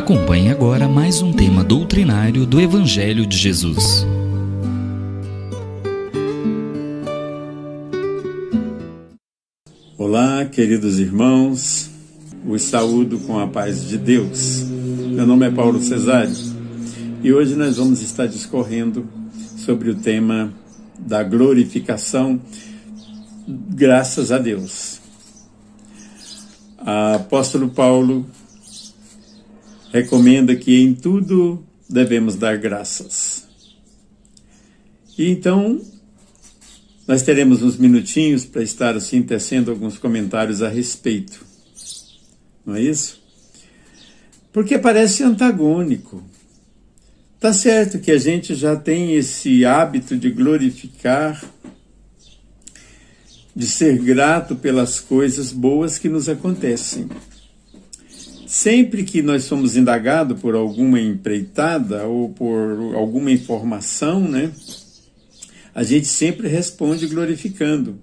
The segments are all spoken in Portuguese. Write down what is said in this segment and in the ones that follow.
Acompanhe agora mais um tema doutrinário do Evangelho de Jesus. Olá, queridos irmãos, os saúdo com a paz de Deus. Meu nome é Paulo Cesário e hoje nós vamos estar discorrendo sobre o tema da glorificação, graças a Deus. O apóstolo Paulo recomenda que em tudo devemos dar graças. E então, nós teremos uns minutinhos para estar assim tecendo alguns comentários a respeito. Não é isso? Porque parece antagônico. Tá certo que a gente já tem esse hábito de glorificar, de ser grato pelas coisas boas que nos acontecem. Sempre que nós somos indagados por alguma empreitada ou por alguma informação, né, a gente sempre responde glorificando.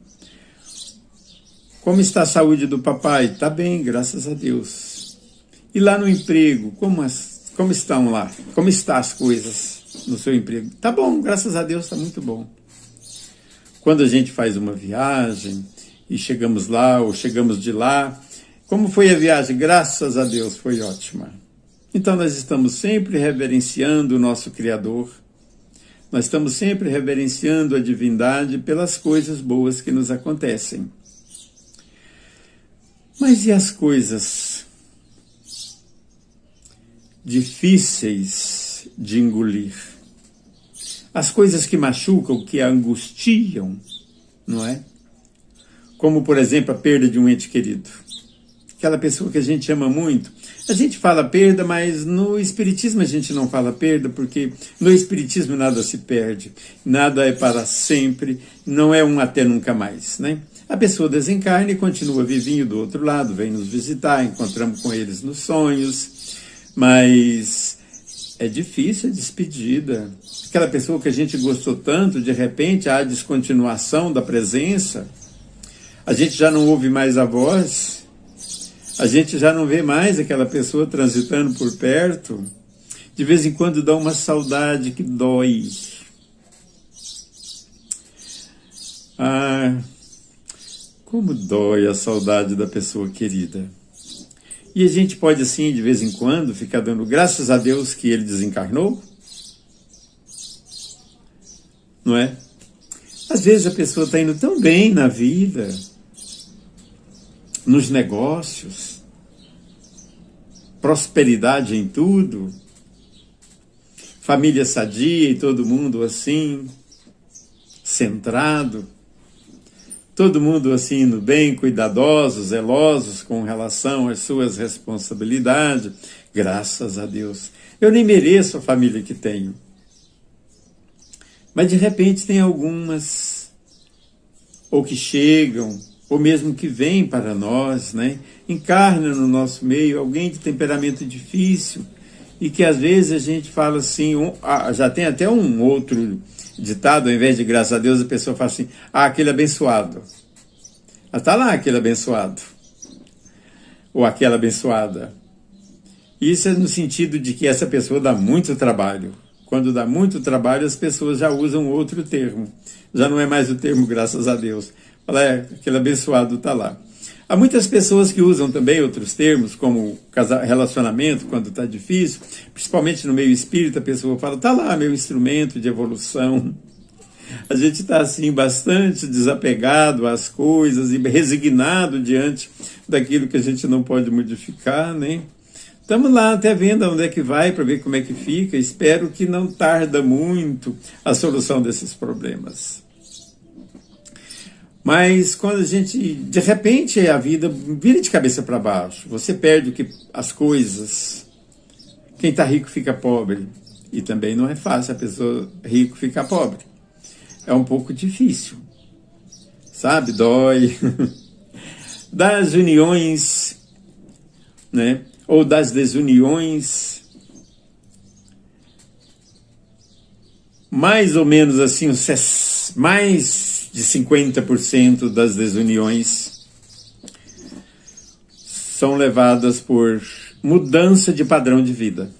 Como está a saúde do papai? Está bem, graças a Deus. E lá no emprego, como estão lá? Como estão as coisas no seu emprego? Está bom, graças a Deus, está muito bom. Quando a gente faz uma viagem e chegamos lá ou chegamos de lá, como foi a viagem? Graças a Deus, foi ótima. Então nós estamos sempre reverenciando o nosso Criador. Nós estamos sempre reverenciando a divindade pelas coisas boas que nos acontecem. Mas e as coisas difíceis de engolir? As coisas que machucam, que angustiam, não é? Como, por exemplo, a perda de um ente querido. Aquela pessoa que a gente ama muito. A gente fala perda, mas no Espiritismo a gente não fala perda, porque no Espiritismo nada se perde, nada é para sempre, não é um até nunca mais, né? A pessoa desencarna e continua vivinho do outro lado, vem nos visitar, encontramos com eles nos sonhos, mas é difícil a despedida. Aquela pessoa que a gente gostou tanto, de repente há a descontinuação da presença, a gente já não ouve mais a voz, a gente já não vê mais aquela pessoa transitando por perto. De vez em quando dá uma saudade que dói. Como dói a saudade da pessoa querida. E a gente pode assim, de vez em quando, ficar dando graças a Deus que ele desencarnou? Não é? Às vezes a pessoa está indo tão bem na vida, nos negócios, prosperidade em tudo, família sadia e todo mundo assim, centrado, todo mundo assim no bem, cuidadosos, zelosos com relação às suas responsabilidades, graças a Deus. Eu nem mereço a família que tenho. Mas de repente tem algumas, ou que chegam, ou mesmo que vem para nós, né? Encarna no nosso meio alguém de temperamento difícil e que às vezes a gente fala assim, já tem até um outro ditado, ao invés de graças a Deus, a pessoa fala assim, aquele abençoado. Está lá aquele abençoado, ou aquela abençoada. Isso é no sentido de que essa pessoa dá muito trabalho. Quando dá muito trabalho, as pessoas já usam outro termo. Já não é mais o termo graças a Deus. Fala, aquele abençoado está lá. Há muitas pessoas que usam também outros termos, como relacionamento, quando está difícil, principalmente no meio espírita, a pessoa fala, está lá meu instrumento de evolução. A gente está assim bastante desapegado às coisas e resignado diante daquilo que a gente não pode modificar, né? Estamos lá até vendo onde é que vai, para ver como é que fica. Espero que não tarda muito a solução desses problemas. Mas quando a gente, de repente, a vida vira de cabeça para baixo, você perde as coisas, quem está rico fica pobre, e também não é fácil a pessoa rico ficar pobre, é um pouco difícil, sabe, dói, das uniões, né, ou das desuniões, mais ou menos assim, mais de 50% das desuniões são levadas por mudança de padrão de vida.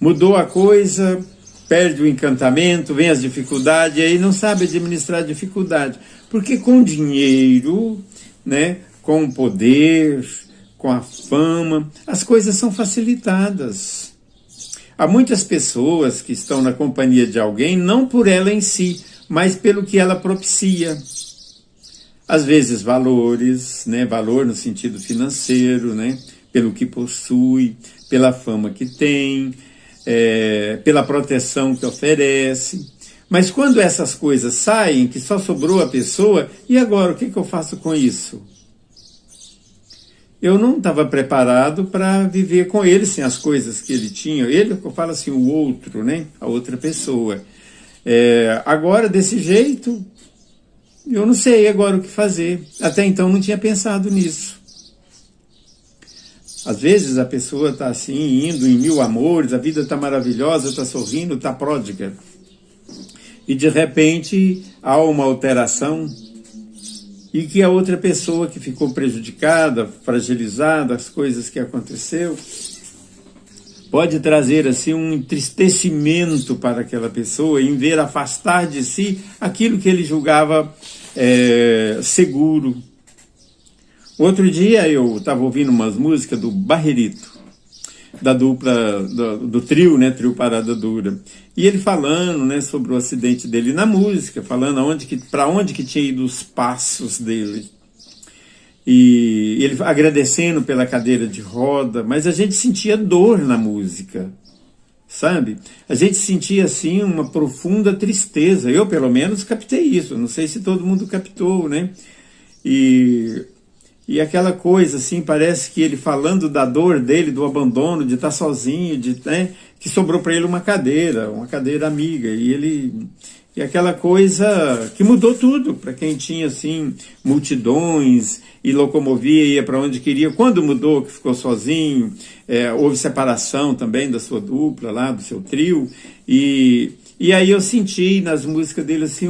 Mudou a coisa, perde o encantamento, vem as dificuldades, e aí não sabe administrar a dificuldade. Porque com dinheiro, né, com o poder, com a fama, as coisas são facilitadas. Há muitas pessoas que estão na companhia de alguém, não por ela em si, mas pelo que ela propicia. Às vezes valores, né, valor no sentido financeiro, né, pelo que possui, pela fama que tem, pela proteção que oferece. Mas quando essas coisas saem, que só sobrou a pessoa, e agora, o que eu faço com isso? Eu não estava preparado para viver com ele sem as coisas que ele tinha. Ele, eu falo assim, o outro, né? A outra pessoa. Agora, desse jeito, eu não sei agora o que fazer. Até então não tinha pensado nisso. Às vezes a pessoa está assim, indo em mil amores, a vida está maravilhosa, está sorrindo, está pródiga. E de repente há uma alteração e que a outra pessoa que ficou prejudicada, fragilizada, as coisas que aconteceu, pode trazer assim um entristecimento para aquela pessoa em ver afastar de si aquilo que ele julgava seguro. Outro dia eu estava ouvindo umas músicas do Barrerito, da dupla, do trio, né, trio Parada Dura. E ele falando, né, sobre o acidente dele na música, falando para onde que tinha ido os passos dele. E ele agradecendo pela cadeira de roda, mas a gente sentia dor na música, sabe? A gente sentia, assim, uma profunda tristeza. Eu, pelo menos, captei isso. Não sei se todo mundo captou, né? E aquela coisa, assim, parece que ele falando da dor dele, do abandono, de estar sozinho, né, que sobrou para ele uma cadeira amiga, e aquela coisa que mudou tudo, para quem tinha, assim, multidões, e locomovia, ia para onde queria. Quando mudou, que ficou sozinho, houve separação também da sua dupla lá, do seu trio, e aí eu senti nas músicas dele, assim,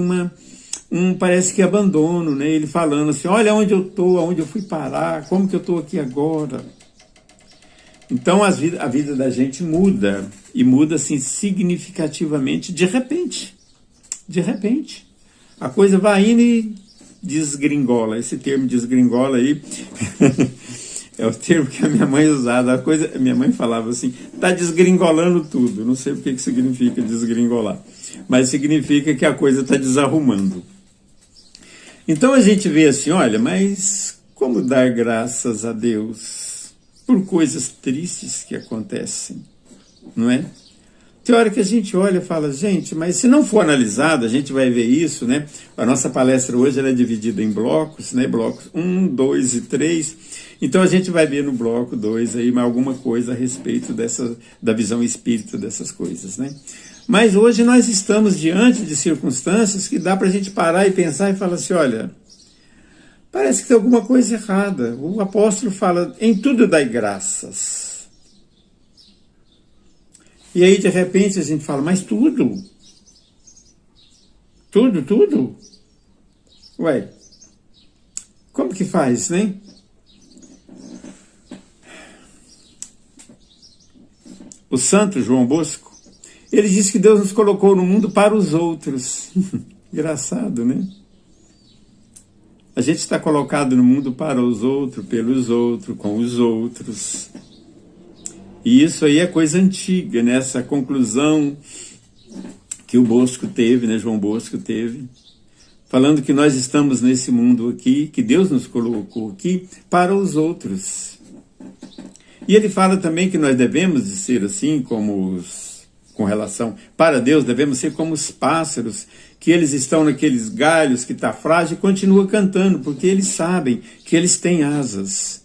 parece que abandono, né? Ele falando assim, olha onde eu estou, aonde eu fui parar, como que eu estou aqui agora. Então a vida da gente muda, e muda assim significativamente, de repente. De repente. A coisa vai indo e desgringola. Esse termo desgringola aí é o termo que a minha mãe usava. Minha mãe falava assim, tá desgringolando tudo. Não sei o que significa desgringolar, mas significa que a coisa está desarrumando. Então a gente vê assim, olha, mas como dar graças a Deus por coisas tristes que acontecem, não é? Tem hora que a gente olha e fala, gente, mas se não for analisado, a gente vai ver isso, né? A nossa palestra hoje ela é dividida em blocos, né? Blocos 1, 2 e 3. Então a gente vai ver no bloco 2 aí alguma coisa a respeito da visão espírita dessas coisas, né? Mas hoje nós estamos diante de circunstâncias que dá para a gente parar e pensar e falar assim, olha, parece que tem alguma coisa errada. O apóstolo fala, em tudo dai graças. E aí de repente a gente fala, mas tudo? Tudo? Ué, como que faz, né? O santo João Bosco, ele diz que Deus nos colocou no mundo para os outros. Engraçado, né? A gente está colocado no mundo para os outros, pelos outros, com os outros. E isso aí é coisa antiga, né? Essa conclusão que o Bosco teve, né? João Bosco teve, falando que nós estamos nesse mundo aqui, que Deus nos colocou aqui para os outros. E ele fala também que nós devemos de ser assim, com relação para Deus, devemos ser como os pássaros, que eles estão naqueles galhos que está frágil e continua cantando, porque eles sabem que eles têm asas.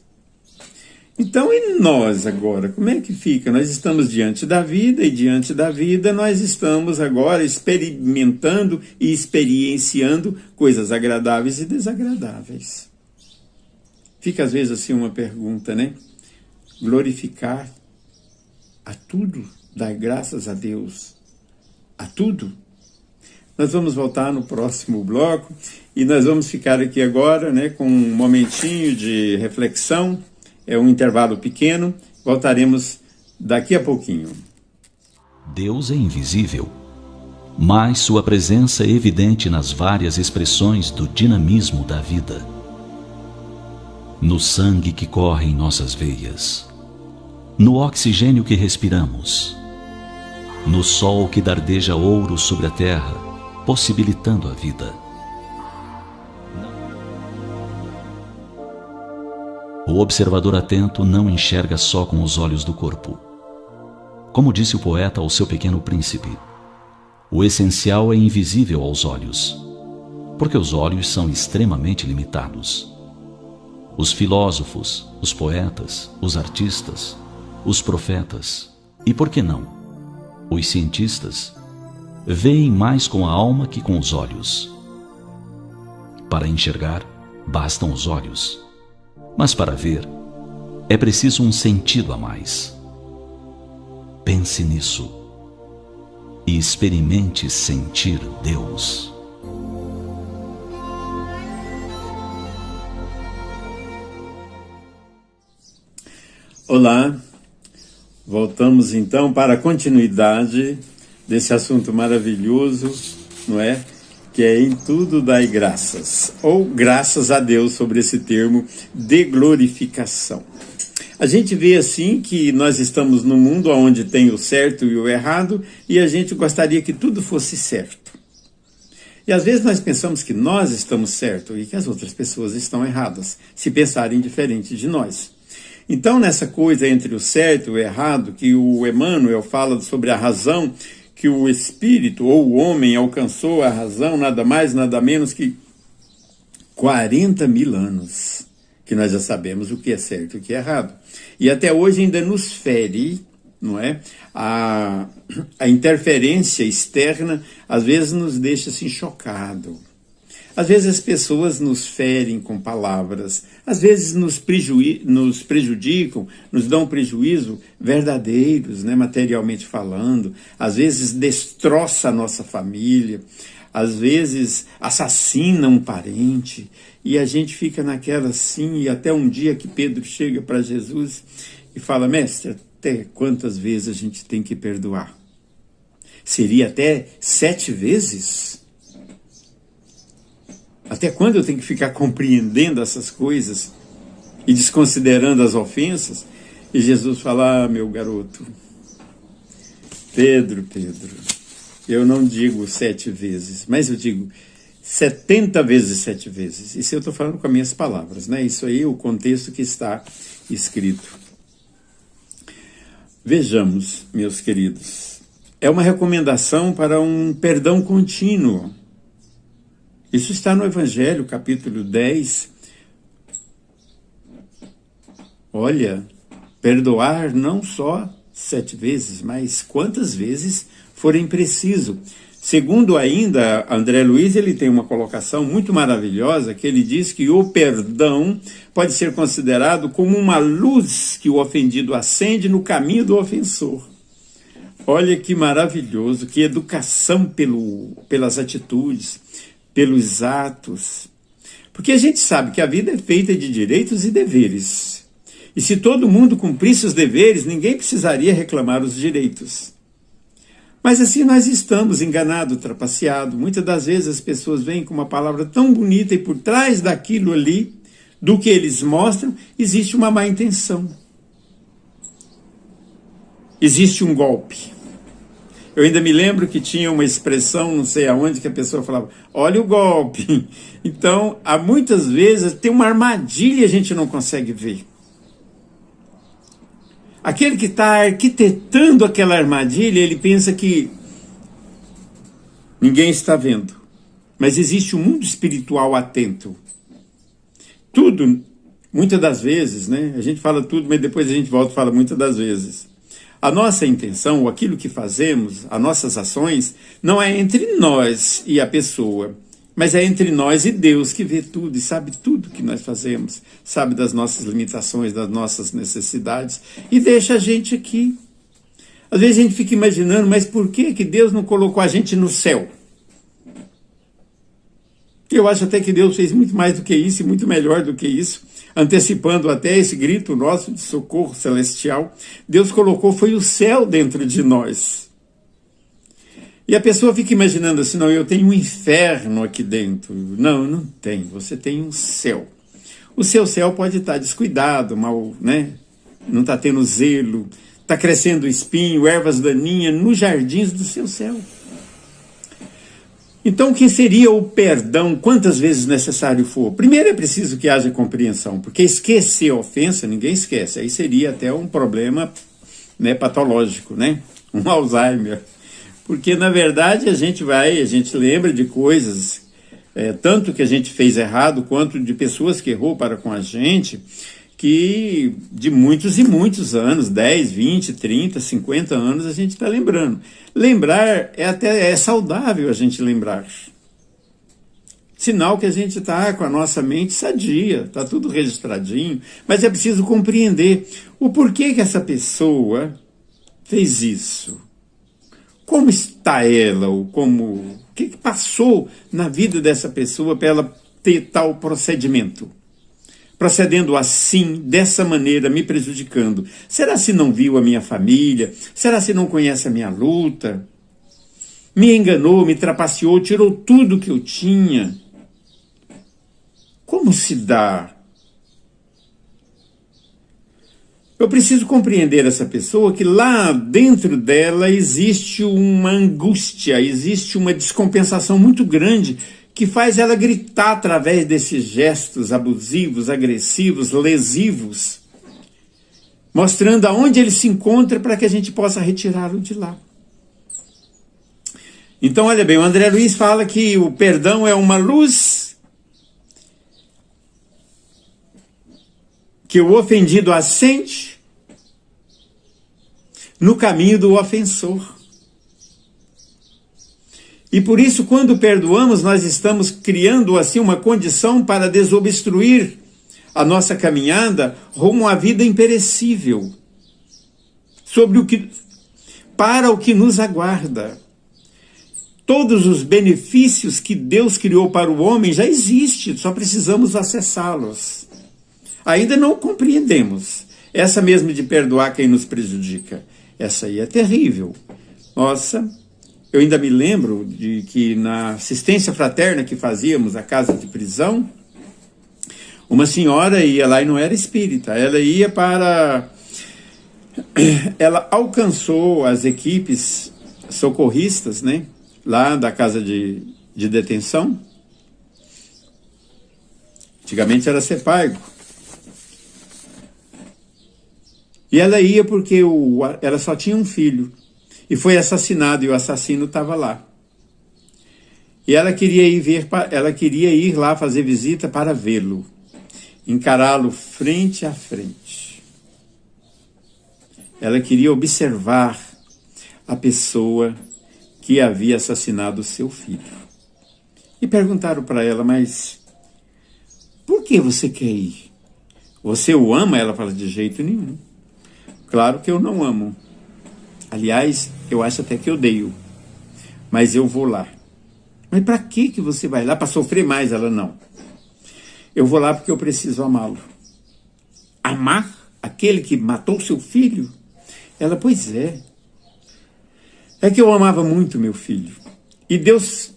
Então, e nós agora? Como é que fica? Nós estamos diante da vida, e diante da vida nós estamos agora experimentando e experienciando coisas agradáveis e desagradáveis. Fica às vezes assim uma pergunta, né? Glorificar a tudo, dar graças a Deus a tudo. Nós vamos voltar no próximo bloco e nós vamos ficar aqui agora, né, com um momentinho de reflexão. É um intervalo pequeno, Voltaremos daqui a pouquinho. Deus é invisível, mas sua presença é evidente nas várias expressões do dinamismo da vida. No sangue que corre em nossas veias, no oxigênio que respiramos, no sol que dardeja ouro sobre a terra, possibilitando a vida. O observador atento não enxerga só com os olhos do corpo. Como disse o poeta ao seu pequeno príncipe, o essencial é invisível aos olhos, porque os olhos são extremamente limitados. Os filósofos, os poetas, os artistas, os profetas e, por que não, os cientistas, veem mais com a alma que com os olhos. Para enxergar, bastam os olhos. Mas para ver, é preciso um sentido a mais. Pense nisso e experimente sentir Deus. Olá, voltamos então para a continuidade desse assunto maravilhoso, não é? Que é em tudo dai graças, ou graças a Deus sobre esse termo de glorificação. A gente vê assim que nós estamos num mundo onde tem o certo e o errado e a gente gostaria que tudo fosse certo. E às vezes nós pensamos que nós estamos certos e que as outras pessoas estão erradas, se pensarem diferente de nós. Então nessa coisa entre o certo e o errado, que o Emmanuel fala sobre a razão, que o espírito ou o homem alcançou a razão nada mais, nada menos que 40 mil anos, que nós já sabemos o que é certo e o que é errado. E até hoje ainda nos fere, não é? A interferência externa às vezes nos deixa assim chocado. Às vezes as pessoas nos ferem com palavras, às vezes nos prejudicam, nos dão prejuízo verdadeiros, né, materialmente falando, às vezes destroça a nossa família, às vezes assassina um parente, e a gente fica naquela assim, e até um dia que Pedro chega para Jesus e fala: mestre, até quantas vezes a gente tem que perdoar? Seria até 7 vezes? Até quando eu tenho que ficar compreendendo essas coisas e desconsiderando as ofensas? E Jesus fala: ah, meu garoto, Pedro, eu não digo 7 vezes, mas eu digo 70 vezes 7 vezes. Isso eu estou falando com as minhas palavras, né? Isso aí é o contexto que está escrito. Vejamos, meus queridos, é uma recomendação para um perdão contínuo. Isso está no Evangelho, capítulo 10. Olha, perdoar não só 7 vezes, mas quantas vezes forem preciso. Segundo ainda André Luiz, ele tem uma colocação muito maravilhosa, que ele diz que o perdão pode ser considerado como uma luz que o ofendido acende no caminho do ofensor. Olha que maravilhoso, que educação pelas atitudes, pelos atos. Porque a gente sabe que a vida é feita de direitos e deveres. E se todo mundo cumprisse os deveres, ninguém precisaria reclamar os direitos. Mas assim nós estamos enganados, trapaceados. Muitas das vezes as pessoas vêm com uma palavra tão bonita e por trás daquilo ali, do que eles mostram, existe uma má intenção. Existe um golpe. Eu ainda me lembro que tinha uma expressão, não sei aonde, que a pessoa falava: olha o golpe. Então, há muitas vezes tem uma armadilha e a gente não consegue ver. Aquele que está arquitetando aquela armadilha, ele pensa que ninguém está vendo. Mas existe um mundo espiritual atento. Tudo, muitas das vezes, né? A gente fala tudo, mas depois a gente volta e fala muitas das vezes. A nossa intenção, ou aquilo que fazemos, as nossas ações, não é entre nós e a pessoa, mas é entre nós e Deus, que vê tudo e sabe tudo que nós fazemos, sabe das nossas limitações, das nossas necessidades, e deixa a gente aqui. Às vezes a gente fica imaginando, mas por que Deus não colocou a gente no céu? Eu acho até que Deus fez muito mais do que isso e muito melhor do que isso. antecipando até esse grito nosso de socorro celestial, Deus colocou foi o céu dentro de nós. E a pessoa fica imaginando assim, não, eu tenho um inferno aqui dentro. Não, não tem, você tem um céu. O seu céu pode estar descuidado, mal, né? Não está tendo zelo, está crescendo espinho, ervas daninhas nos jardins do seu céu. Então, o que seria o perdão, quantas vezes necessário for? Primeiro é preciso que haja compreensão, porque esquecer a ofensa, ninguém esquece. Aí seria até um problema, né, patológico, né? Um Alzheimer. Porque, na verdade, a gente lembra de coisas, tanto que a gente fez errado, quanto de pessoas que errou para com a gente, que de muitos e muitos anos, 10, 20, 30, 50 anos, a gente está lembrando. Lembrar é saudável a gente lembrar. Sinal que a gente está com a nossa mente sadia, está tudo registradinho, mas é preciso compreender o porquê que essa pessoa fez isso. Como está ela, o que passou na vida dessa pessoa para ela ter tal procedimento? Procedendo assim, dessa maneira, me prejudicando. Será se não viu a minha família? Será se não conhece a minha luta? Me enganou, me trapaceou, tirou tudo que eu tinha. Como se dá? Eu preciso compreender essa pessoa que lá dentro dela existe uma angústia, existe uma descompensação muito grande que faz ela gritar através desses gestos abusivos, agressivos, lesivos, mostrando aonde ele se encontra para que a gente possa retirá-lo de lá. Então, olha bem, o André Luiz fala que o perdão é uma luz que o ofendido acende no caminho do ofensor. E por isso, quando perdoamos, nós estamos criando assim uma condição para desobstruir a nossa caminhada rumo à vida imperecível, para o que nos aguarda. Todos os benefícios que Deus criou para o homem já existem, só precisamos acessá-los. Ainda não compreendemos. Essa mesmo de perdoar quem nos prejudica, essa aí é terrível. Nossa, eu ainda me lembro de que na assistência fraterna que fazíamos à casa de prisão, uma senhora ia lá e não era espírita, ela ia para... Ela alcançou as equipes socorristas, né, lá da casa de detenção. Antigamente era Sepaigo. E ela ia porque ela só tinha um filho. E foi assassinado e o assassino estava lá. E ela queria ir lá fazer visita para vê-lo, encará-lo frente a frente. Ela queria observar a pessoa que havia assassinado o seu filho. E perguntaram para ela, mas por que você quer ir? Você o ama? Ela fala, de jeito nenhum. Claro que eu não amo. Aliás, eu acho até que eu odeio. Mas eu vou lá. Mas para que você vai lá? Para sofrer mais? Ela, não. Eu vou lá porque eu preciso amá-lo. Amar aquele que matou seu filho? Ela, pois é. É que eu amava muito meu filho. E Deus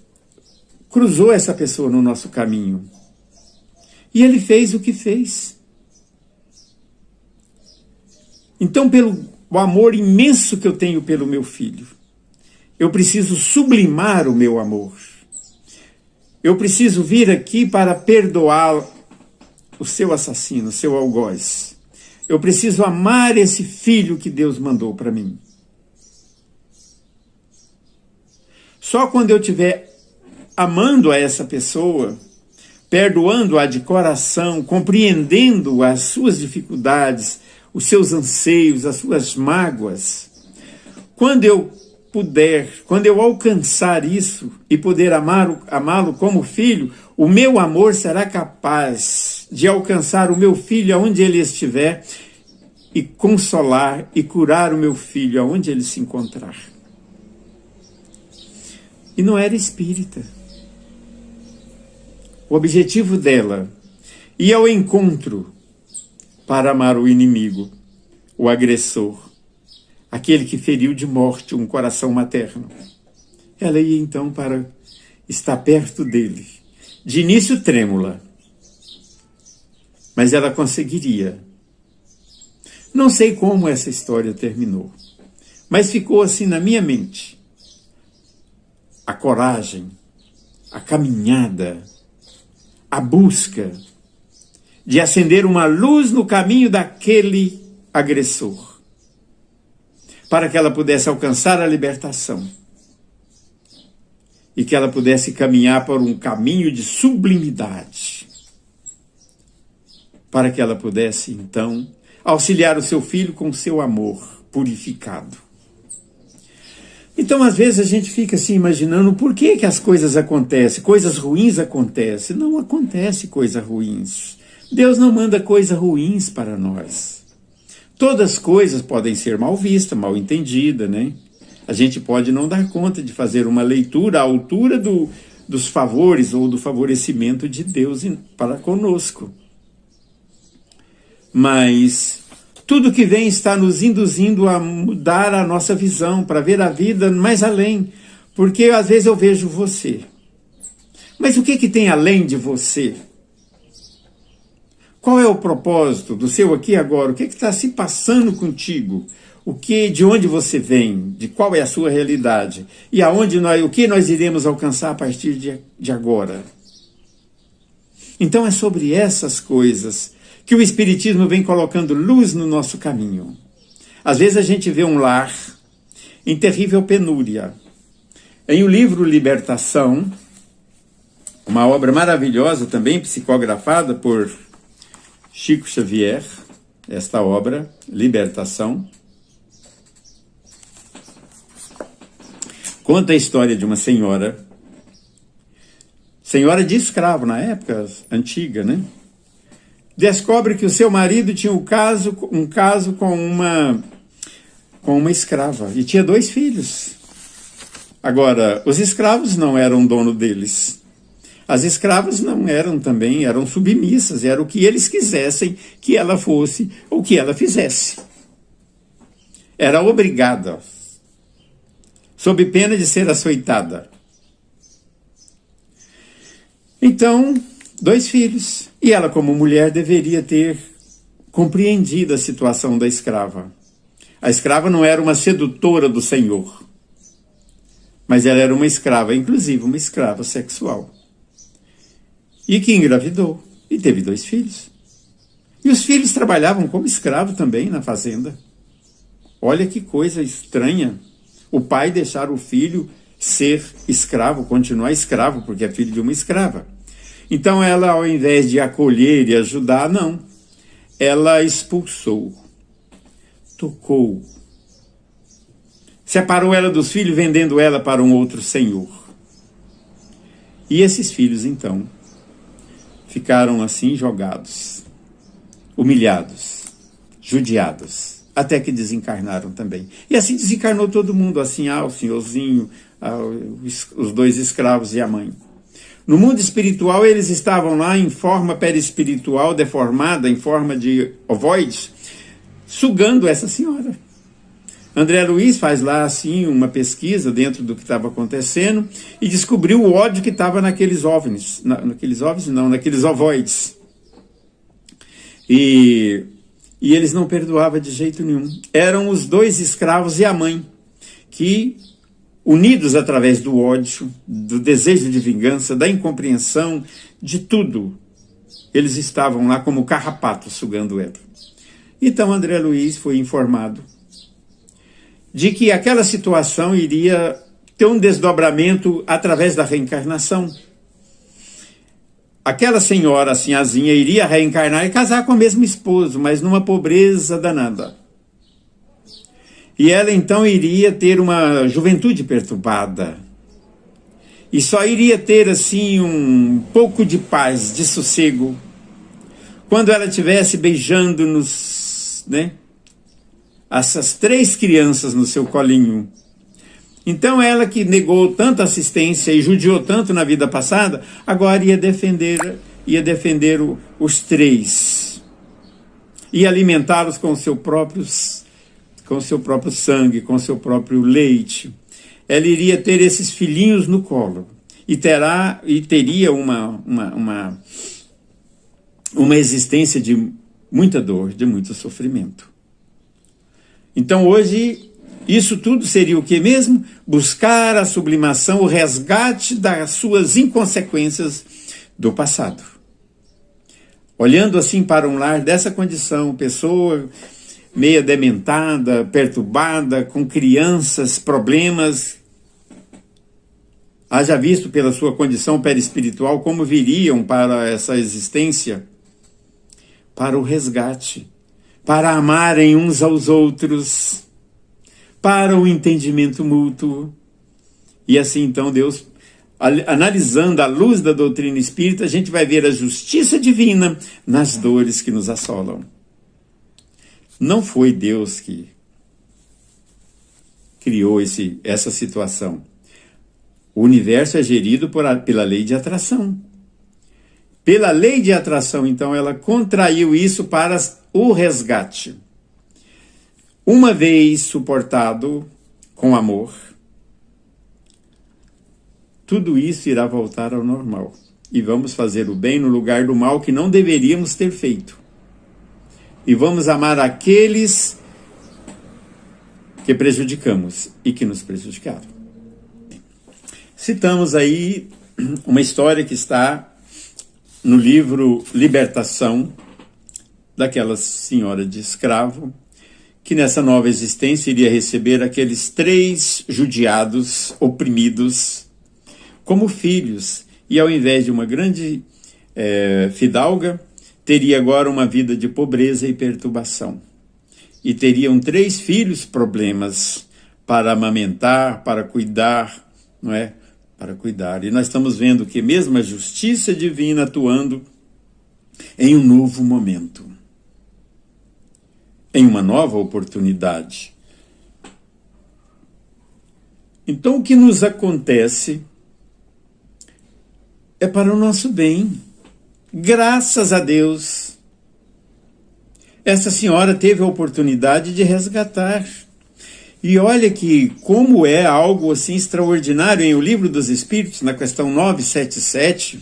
cruzou essa pessoa no nosso caminho. E ele fez o que fez. Então, pelo amor imenso que eu tenho pelo meu filho, eu preciso sublimar o meu amor. Eu preciso vir aqui para perdoar o seu assassino, o seu algoz. Eu preciso amar esse filho que Deus mandou para mim. Só quando eu estiver amando a essa pessoa, perdoando-a de coração, compreendendo as suas dificuldades, os seus anseios, as suas mágoas, quando eu alcançar isso e poder amá-lo como filho, o meu amor será capaz de alcançar o meu filho aonde ele estiver e consolar e curar o meu filho aonde ele se encontrar. E não era espírita. O objetivo dela ir ao encontro para amar o inimigo, o agressor, aquele que feriu de morte um coração materno. Ela ia então para estar perto dele, de início trêmula, mas ela conseguiria. Não sei como essa história terminou, mas ficou assim na minha mente. A coragem, a caminhada, a busca de acender uma luz no caminho daquele agressor, para que ela pudesse alcançar a libertação e que ela pudesse caminhar por um caminho de sublimidade, para que ela pudesse, então, auxiliar o seu filho com o seu amor purificado. Então, às vezes, a gente fica assim imaginando por que as coisas acontecem, coisas ruins acontecem. Não acontece coisas ruins. Deus não manda coisas ruins para nós. Todas as coisas podem ser mal vistas, mal entendidas, né? A gente pode não dar conta de fazer uma leitura à altura dos favores ou do favorecimento de Deus para conosco. Mas tudo que vem está nos induzindo a mudar a nossa visão, para ver a vida mais além. Porque às vezes eu vejo você. Mas o que tem além de você? Qual é o propósito do seu aqui e agora? O que está se passando contigo? De onde você vem? De qual é a sua realidade? E o que nós iremos alcançar a partir de agora? Então é sobre essas coisas que o Espiritismo vem colocando luz no nosso caminho. Às vezes a gente vê um lar em terrível penúria. Em o livro Libertação, uma obra maravilhosa também, psicografada por Chico Xavier, esta obra, Libertação, conta a história de uma senhora de escravo na época antiga, né? Descobre que o seu marido tinha um caso com uma escrava e tinha 2 filhos. Agora, os escravos não eram dono deles. As escravas não eram também, eram submissas, era o que eles quisessem que ela fosse ou que ela fizesse. Era obrigada, sob pena de ser açoitada. Então, 2 filhos. E ela, como mulher, deveria ter compreendido a situação da escrava. A escrava não era uma sedutora do Senhor, mas ela era uma escrava, inclusive uma escrava sexual. E que engravidou e teve 2 filhos. E os filhos trabalhavam como escravo também na fazenda. Olha que coisa estranha. O pai deixar o filho ser escravo, continuar escravo, porque é filho de uma escrava. Então ela, ao invés de acolher e ajudar, não. Ela expulsou, tocou, separou ela dos filhos, vendendo ela para um outro senhor. E esses filhos, então, ficaram assim jogados, humilhados, judiados, até que desencarnaram também. E assim desencarnou todo mundo, assim, o senhorzinho, os 2 escravos e a mãe. No mundo espiritual, eles estavam lá em forma perispiritual, deformada, em forma de ovoides, sugando essa senhora. André Luiz faz lá, assim, uma pesquisa dentro do que estava acontecendo e descobriu o ódio que estava naqueles OVNIs. Naqueles ovoides. E eles não perdoavam de jeito nenhum. Eram os 2 escravos e a mãe, que, unidos através do ódio, do desejo de vingança, da incompreensão, de tudo, eles estavam lá como carrapatos sugando ela. Então André Luiz foi informado de que aquela situação iria ter um desdobramento através da reencarnação. Aquela senhora, a sinhazinha, iria reencarnar e casar com o mesmo esposo, mas numa pobreza danada. E ela então iria ter uma juventude perturbada. E só iria ter assim um pouco de paz, de sossego, quando ela estivesse beijando essas 3 crianças no seu colinho. Então ela, que negou tanta assistência e judiou tanto na vida passada, agora ia defender os 3. e alimentá-los com o seu próprio sangue, com o seu próprio leite. Ela iria ter esses filhinhos no colo e teria uma existência de muita dor, de muito sofrimento. Então hoje, isso tudo seria o que mesmo? Buscar a sublimação, o resgate das suas inconsequências do passado. Olhando assim para um lar dessa condição, pessoa meia dementada, perturbada, com crianças, problemas, haja visto pela sua condição perispiritual como viriam para essa existência, para o resgate, para amarem uns aos outros, para o entendimento mútuo. E assim então Deus, analisando à luz da doutrina espírita, a gente vai ver a justiça divina nas dores que nos assolam. Não foi Deus que criou essa situação. O universo é gerido pela lei de atração. Pela lei de atração, então, ela contraiu isso para o resgate. Uma vez suportado com amor, tudo isso irá voltar ao normal. E vamos fazer o bem no lugar do mal que não deveríamos ter feito. E vamos amar aqueles que prejudicamos e que nos prejudicaram. Citamos aí uma história que está no livro Libertação, daquela senhora de escravo, que nessa nova existência iria receber aqueles 3 judiados, oprimidos, como filhos, e ao invés de uma grande fidalga, teria agora uma vida de pobreza e perturbação. E teriam 3 filhos problemas para amamentar, para cuidar, não é? Para cuidar. E nós estamos vendo que mesmo a justiça divina atuando em um novo momento, em uma nova oportunidade. Então o que nos acontece é para o nosso bem. Graças a Deus, essa senhora teve a oportunidade de resgatar. E olha que como é algo assim extraordinário, em O Livro dos Espíritos, na questão 977,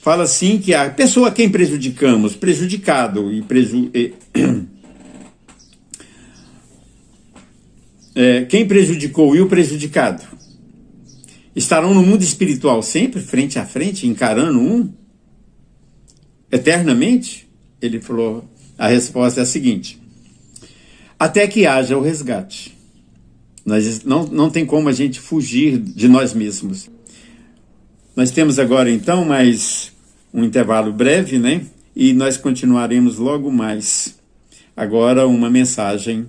fala assim que a pessoa a quem prejudicamos, prejudicado e quem prejudicou e o prejudicado, estarão no mundo espiritual sempre, frente a frente, encarando um, eternamente? Ele falou, a resposta é a seguinte: até que haja o resgate. Não tem como a gente fugir de nós mesmos. Nós temos agora então mais um intervalo breve, né? E nós continuaremos logo mais. Agora uma mensagem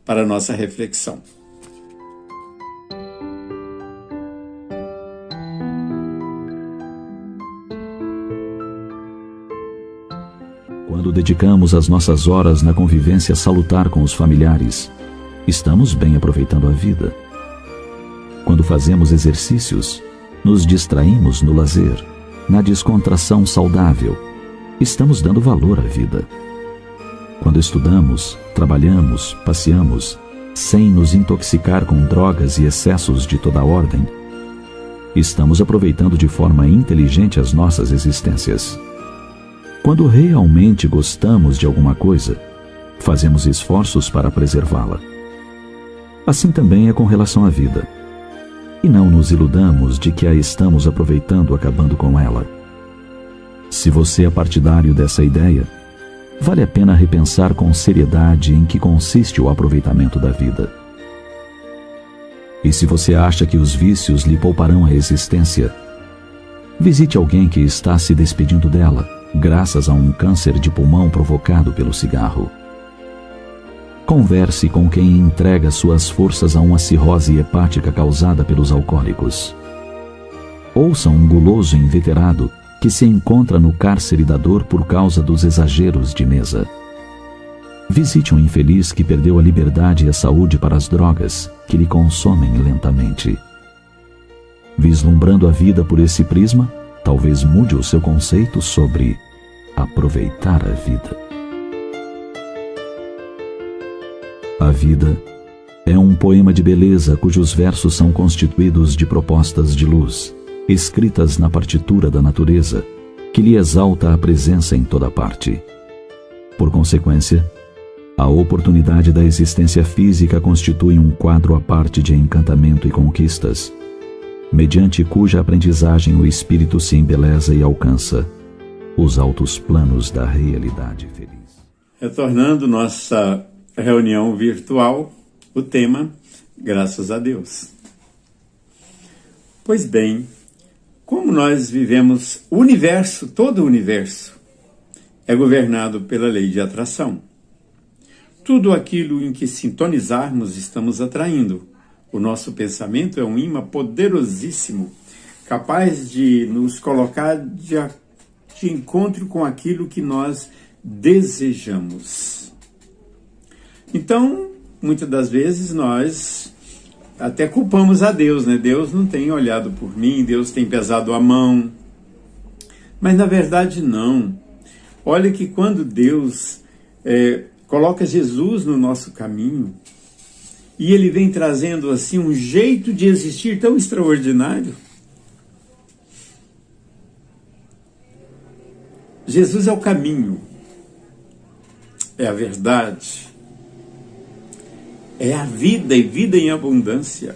para a nossa reflexão. Quando dedicamos as nossas horas na convivência salutar com os familiares, estamos bem aproveitando a vida. Quando fazemos exercícios, nos distraímos no lazer, na descontração saudável, estamos dando valor à vida. Quando estudamos, trabalhamos, passeamos, sem nos intoxicar com drogas e excessos de toda ordem, estamos aproveitando de forma inteligente as nossas existências. Quando realmente gostamos de alguma coisa, fazemos esforços para preservá-la. Assim também é com relação à vida. E não nos iludamos de que a estamos aproveitando acabando com ela. Se você é partidário dessa ideia, vale a pena repensar com seriedade em que consiste o aproveitamento da vida. E se você acha que os vícios lhe pouparão a existência, visite alguém que está se despedindo dela, graças a um câncer de pulmão provocado pelo cigarro. Converse com quem entrega suas forças a uma cirrose hepática causada pelos alcoólicos. Ouça um guloso inveterado que se encontra no cárcere da dor por causa dos exageros de mesa. Visite um infeliz que perdeu a liberdade e a saúde para as drogas que lhe consomem lentamente. Vislumbrando a vida por esse prisma, talvez mude o seu conceito sobre aproveitar a vida. A vida é um poema de beleza cujos versos são constituídos de propostas de luz, escritas na partitura da natureza, que lhe exalta a presença em toda parte. Por consequência, a oportunidade da existência física constitui um quadro à parte de encantamento e conquistas, mediante cuja aprendizagem o espírito se embeleza e alcança os altos planos da realidade feliz. Retornando nossa reunião virtual, o tema, graças a Deus. Pois bem, como nós vivemos o universo, todo o universo, é governado pela lei de atração. Tudo aquilo em que sintonizarmos estamos atraindo. O nosso pensamento é um imã poderosíssimo, capaz de nos colocar de encontro com aquilo que nós desejamos. Então, muitas das vezes nós até culpamos a Deus, né? Deus não tem olhado por mim, Deus tem pesado a mão. Mas na verdade não. Olha que quando Deus coloca Jesus no nosso caminho, e Ele vem trazendo assim um jeito de existir tão extraordinário. Jesus é o caminho, é a verdade, é a vida e vida em abundância.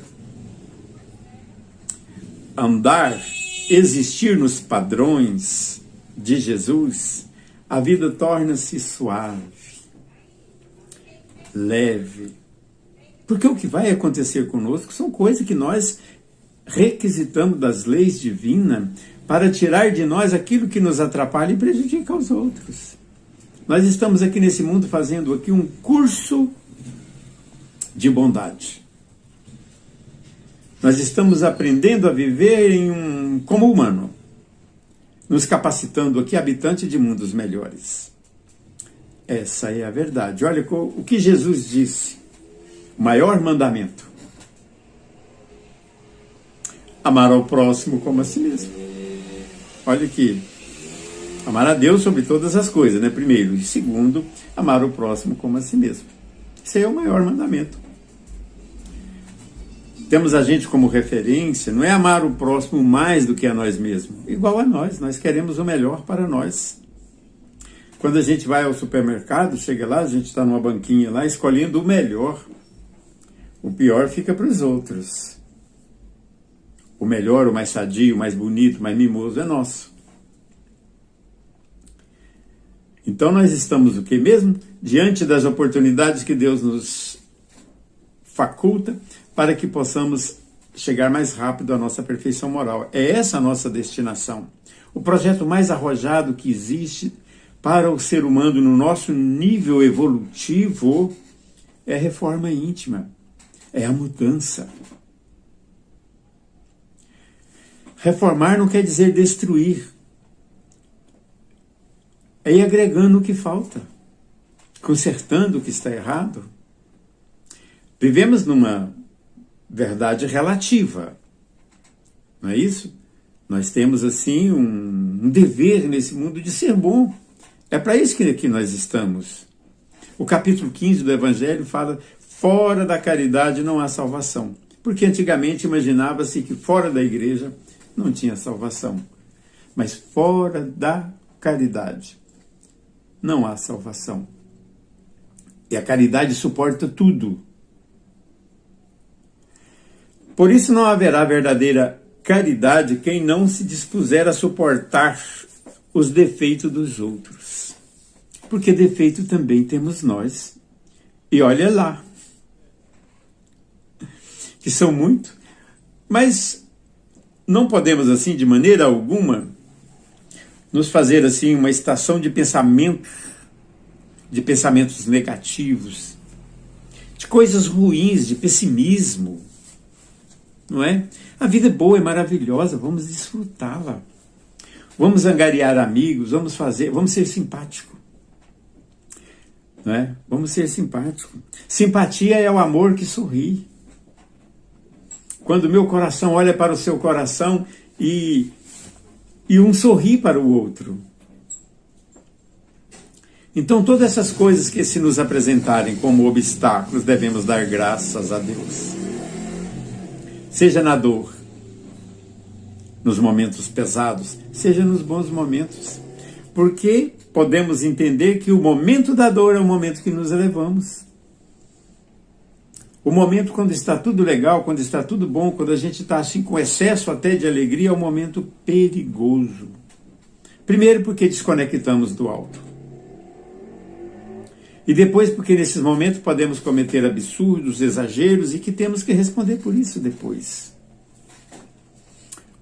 Andar, existir nos padrões de Jesus, a vida torna-se suave, leve. Porque o que vai acontecer conosco são coisas que nós requisitamos das leis divinas para tirar de nós aquilo que nos atrapalha e prejudica os outros. Nós estamos aqui nesse mundo fazendo aqui um curso de bondade. Nós estamos aprendendo a viver como humano, nos capacitando aqui, habitante de mundos melhores. Essa é a verdade. Olha o que Jesus disse. O maior mandamento: amar ao próximo como a si mesmo. Olha aqui, amar a Deus sobre todas as coisas, né? Primeiro. E segundo, amar o próximo como a si mesmo. Esse é o maior mandamento. Temos a gente como referência, não é amar o próximo mais do que a nós mesmos. Igual a nós queremos o melhor para nós. Quando a gente vai ao supermercado, chega lá, a gente está numa banquinha lá, escolhendo o melhor. O pior fica para os outros. O melhor, o mais sadio, o mais bonito, o mais mimoso é nosso. Então nós estamos o que mesmo? Diante das oportunidades que Deus nos faculta para que possamos chegar mais rápido à nossa perfeição moral. É essa a nossa destinação. O projeto mais arrojado que existe para o ser humano no nosso nível evolutivo é a reforma íntima. É a mudança. Reformar não quer dizer destruir. É ir agregando o que falta, consertando o que está errado. Vivemos numa verdade relativa, não é isso? Nós temos assim um dever nesse mundo de ser bom. É para isso que aqui nós estamos. O capítulo 15 do Evangelho fala: fora da caridade não há salvação. Porque antigamente imaginava-se que fora da igreja não tinha salvação. Mas fora da caridade não há salvação. E a caridade suporta tudo. Por isso não haverá verdadeira caridade quem não se dispuser a suportar os defeitos dos outros. Porque defeito também temos nós. E olha lá, que são muito, mas não podemos assim de maneira alguma nos fazer assim uma estação de pensamentos negativos, de coisas ruins, de pessimismo, não é? A vida é boa, é maravilhosa, vamos desfrutá-la. Vamos angariar amigos, vamos ser simpáticos. Não é? Vamos ser simpáticos. Simpatia é o amor que sorri. Quando o meu coração olha para o seu coração e um sorri para o outro. Então, todas essas coisas que se nos apresentarem como obstáculos, devemos dar graças a Deus. Seja na dor, nos momentos pesados, seja nos bons momentos. Porque podemos entender que o momento da dor é o momento que nos elevamos. O momento quando está tudo legal, quando está tudo bom, quando a gente está assim com excesso até de alegria, é um momento perigoso. Primeiro porque desconectamos do alto. E depois porque nesses momentos podemos cometer absurdos, exageros e que temos que responder por isso depois.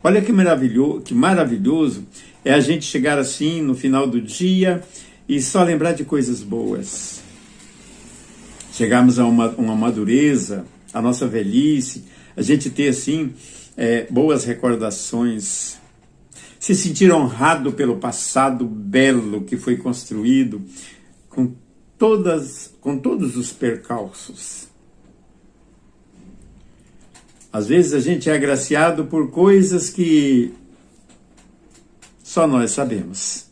Olha que maravilhoso é a gente chegar assim no final do dia e só lembrar de coisas boas. Chegarmos a uma madureza, a nossa velhice, a gente ter assim boas recordações, se sentir honrado pelo passado belo que foi construído com todos os percalços. Às vezes a gente é agraciado por coisas que só nós sabemos.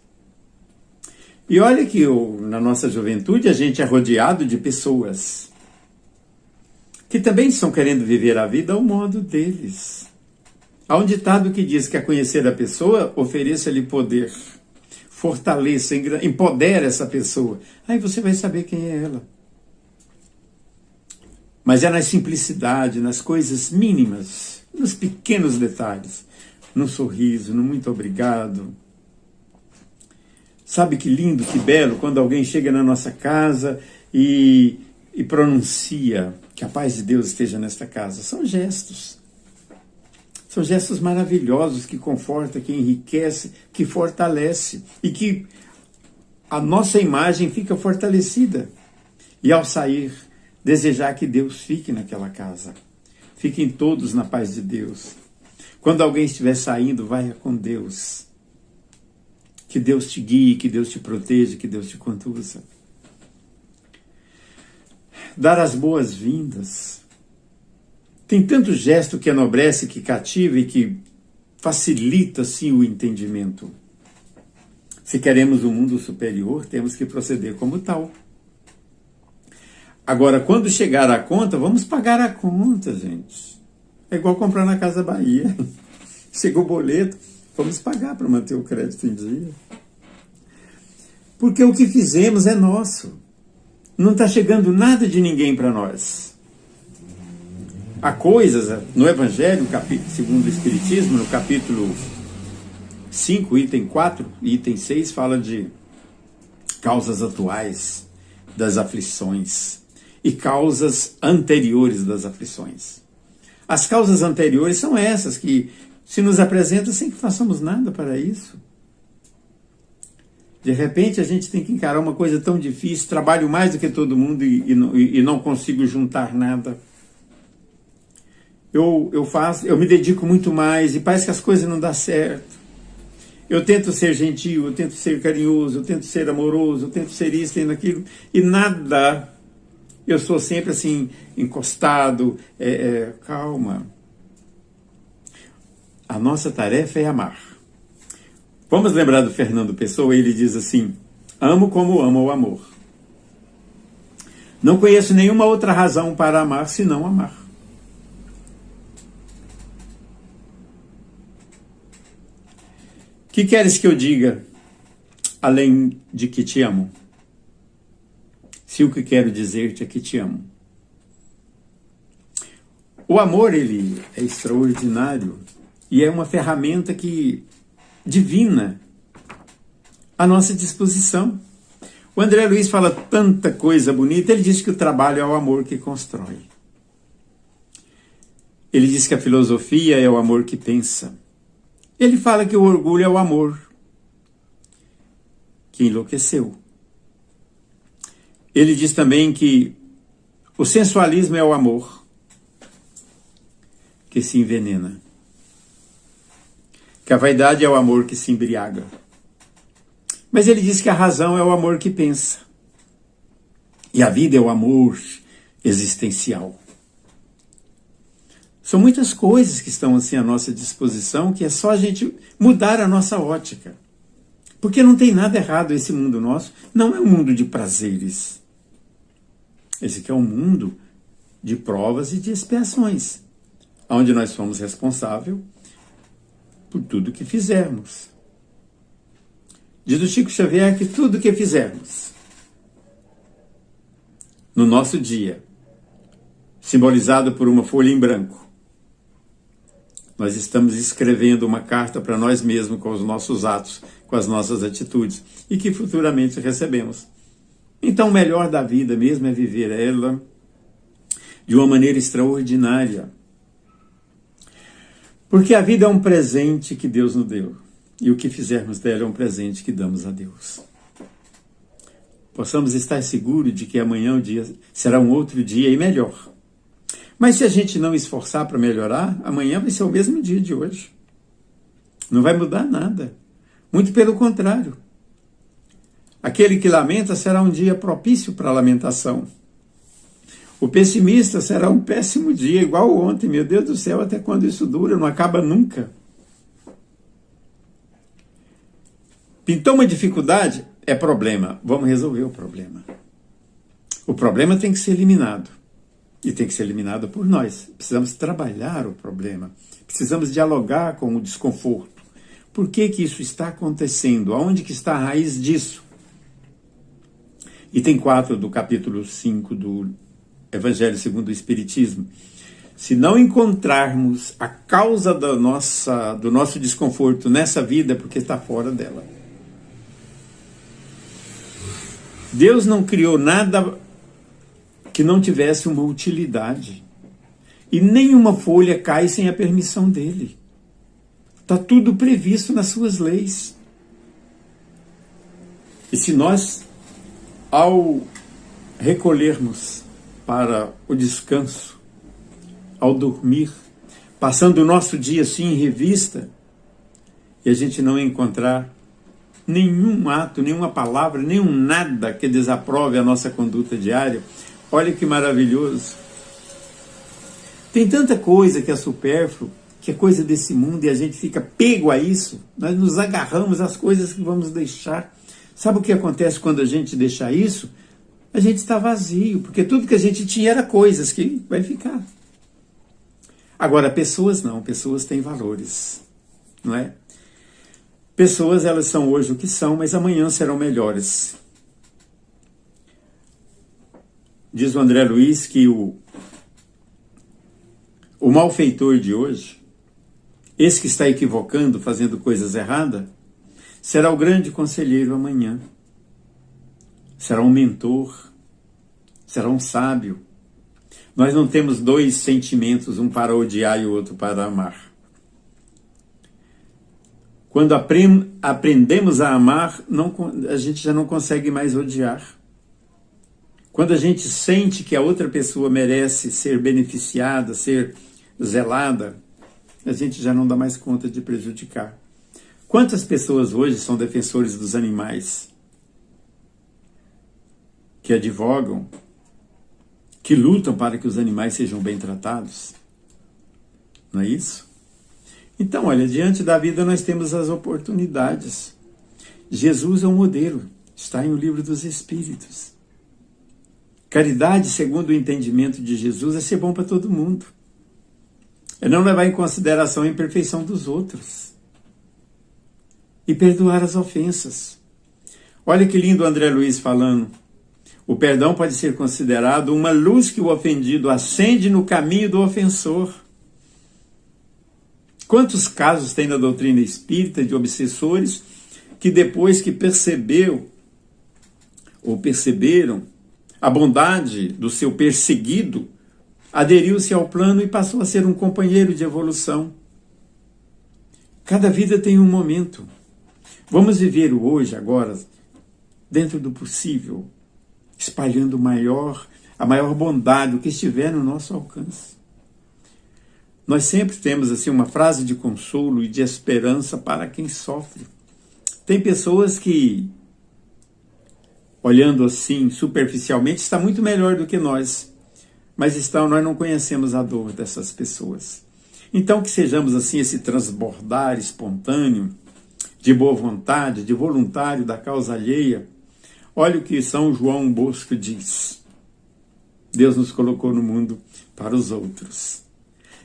E olha que na nossa juventude a gente é rodeado de pessoas que também estão querendo viver a vida ao modo deles. Há um ditado que diz que a conhecer a pessoa, ofereça-lhe poder. Fortaleça, empodera essa pessoa. Aí você vai saber quem é ela. Mas é na simplicidade, nas coisas mínimas, nos pequenos detalhes, no sorriso, no muito obrigado. Sabe que lindo, que belo, quando alguém chega na nossa casa e pronuncia que a paz de Deus esteja nesta casa. São gestos. São gestos maravilhosos que confortam, que enriquecem, que fortalecem e que a nossa imagem fica fortalecida. E ao sair, desejar que Deus fique naquela casa. Fiquem todos na paz de Deus. Quando alguém estiver saindo, vai com Deus. Que Deus te guie, que Deus te proteja, que Deus te conduza. Dar as boas-vindas. Tem tanto gesto que enobrece, que cativa e que facilita, sim, o entendimento. Se queremos um mundo superior, temos que proceder como tal. Agora, quando chegar a conta, vamos pagar a conta, gente. É igual comprar na Casa Bahia. Chegou o boleto, vamos pagar para manter o crédito em dia. Porque o que fizemos é nosso. Não está chegando nada de ninguém para nós. Há coisas no Evangelho, segundo o Espiritismo, no capítulo 5, item 4 e item 6, fala de causas atuais das aflições e causas anteriores das aflições. As causas anteriores são essas que se nos apresentam sem que façamos nada para isso. De repente a gente tem que encarar uma coisa tão difícil, trabalho mais do que todo mundo e não consigo juntar nada. Eu me dedico muito mais e parece que as coisas não dão certo. Eu tento ser gentil, eu tento ser carinhoso, eu tento ser amoroso, eu tento ser isso, tento aquilo, e nada. Eu sou sempre assim, encostado, calma. A nossa tarefa é amar. Vamos lembrar do Fernando Pessoa, ele diz assim: amo como amo o amor. Não conheço nenhuma outra razão para amar senão amar. O que queres que eu diga, além de que te amo? Se o que quero dizer-te é que te amo. O amor, ele é extraordinário e é uma ferramenta divina à nossa disposição. O André Luiz fala tanta coisa bonita, ele diz que o trabalho é o amor que constrói. Ele diz que a filosofia é o amor que pensa. Ele fala que o orgulho é o amor que enlouqueceu. Ele diz também que o sensualismo é o amor que se envenena. Que a vaidade é o amor que se embriaga. Mas ele diz que a razão é o amor que pensa. E a vida é o amor existencial. São muitas coisas que estão assim à nossa disposição, que é só a gente mudar a nossa ótica. Porque não tem nada errado, esse mundo nosso não é um mundo de prazeres. Esse aqui é um mundo de provas e de expiações, onde nós somos responsáveis por tudo que fizermos. Diz o Chico Xavier que tudo que fizermos no nosso dia, simbolizado por uma folha em branco, nós estamos escrevendo uma carta para nós mesmos com os nossos atos, com as nossas atitudes, e que futuramente recebemos. Então o melhor da vida mesmo é viver ela de uma maneira extraordinária. Porque a vida é um presente que Deus nos deu. E o que fizermos dela é um presente que damos a Deus. Possamos estar seguros de que amanhã o dia será um outro dia e melhor. Mas se a gente não esforçar para melhorar, amanhã vai ser o mesmo dia de hoje. Não vai mudar nada. Muito pelo contrário. Aquele que lamenta será um dia propício para a lamentação. O pessimista será um péssimo dia, igual ontem. Meu Deus do céu, até quando isso dura? Não acaba nunca. Pintou uma dificuldade? É problema. Vamos resolver o problema. O problema tem que ser eliminado. E tem que ser eliminado por nós. Precisamos trabalhar o problema. Precisamos dialogar com o desconforto. Por que que isso está acontecendo? Aonde que está a raiz disso? Item 4 do capítulo 5 do Evangelho segundo o Espiritismo. Se não encontrarmos a causa do nosso desconforto nessa vida, é porque está fora dela. Deus não criou nada que não tivesse uma utilidade. E nenhuma folha cai sem a permissão dele. Está tudo previsto nas suas leis. E se nós, ao recolhermos para o descanso, ao dormir, passando o nosso dia assim em revista, e a gente não encontrar nenhum ato, nenhuma palavra, nenhum nada que desaprove a nossa conduta diária, olha que maravilhoso. Tem tanta coisa que é supérfluo, que é coisa desse mundo, e a gente fica pego a isso. Nós nos agarramos às coisas que vamos deixar. Sabe o que acontece quando a gente deixa isso? A gente está vazio, porque tudo que a gente tinha era coisas que vai ficar. Agora, pessoas não, pessoas têm valores, não é? Pessoas, elas são hoje o que são, mas amanhã serão melhores. Diz o André Luiz que o malfeitor de hoje, esse que está equivocando, fazendo coisas erradas, será o grande conselheiro amanhã. Será um mentor, será um sábio. Nós não temos dois sentimentos, um para odiar e o outro para amar. Quando aprendemos a amar, a gente já não consegue mais odiar. Quando a gente sente que a outra pessoa merece ser beneficiada, ser zelada, a gente já não dá mais conta de prejudicar. Quantas pessoas hoje são defensores dos animais? Que advogam, que lutam para que os animais sejam bem tratados? Não é isso? Então, olha, diante da vida nós temos as oportunidades. Jesus é um modelo, está em O Livro dos Espíritos. Caridade, segundo o entendimento de Jesus, é ser bom para todo mundo. É não levar em consideração a imperfeição dos outros. E perdoar as ofensas. Olha que lindo o André Luiz falando. O perdão pode ser considerado uma luz que o ofendido acende no caminho do ofensor. Quantos casos tem na doutrina espírita de obsessores que depois que perceberam a bondade do seu perseguido, aderiu-se ao plano e passou a ser um companheiro de evolução. Cada vida tem um momento. Vamos viver o hoje, agora, dentro do possível, espalhando a maior bondade, o que estiver no nosso alcance. Nós sempre temos assim uma frase de consolo e de esperança para quem sofre. Tem pessoas que, olhando assim superficialmente, está muito melhor do que nós, mas nós não conhecemos a dor dessas pessoas. Então que sejamos assim esse transbordar espontâneo de boa vontade, de voluntário da causa alheia. Olha o que São João Bosco diz. Deus nos colocou no mundo para os outros.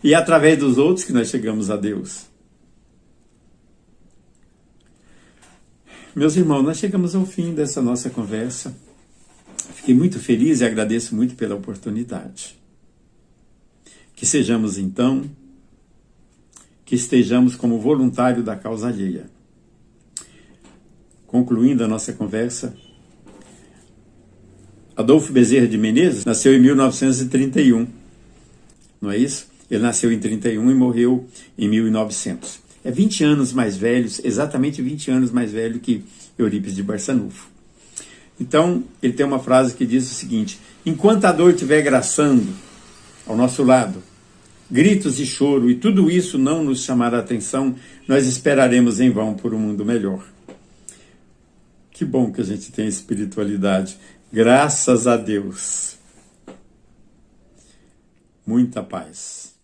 E é através dos outros que nós chegamos a Deus. Meus irmãos, nós chegamos ao fim dessa nossa conversa. Fiquei muito feliz e agradeço muito pela oportunidade. Que sejamos, então, que estejamos como voluntário da causa alheia. Concluindo a nossa conversa, Adolfo Bezerra de Menezes nasceu em 1931, não é isso? Ele nasceu em 31 e morreu em 1900. É 20 anos mais velho, exatamente 20 anos mais velho que Eurípides de Barçanufo. Então, ele tem uma frase que diz o seguinte: enquanto a dor estiver graçando ao nosso lado, gritos e choro, e tudo isso não nos chamar a atenção, nós esperaremos em vão por um mundo melhor. Que bom que a gente tem espiritualidade. Graças a Deus. Muita paz.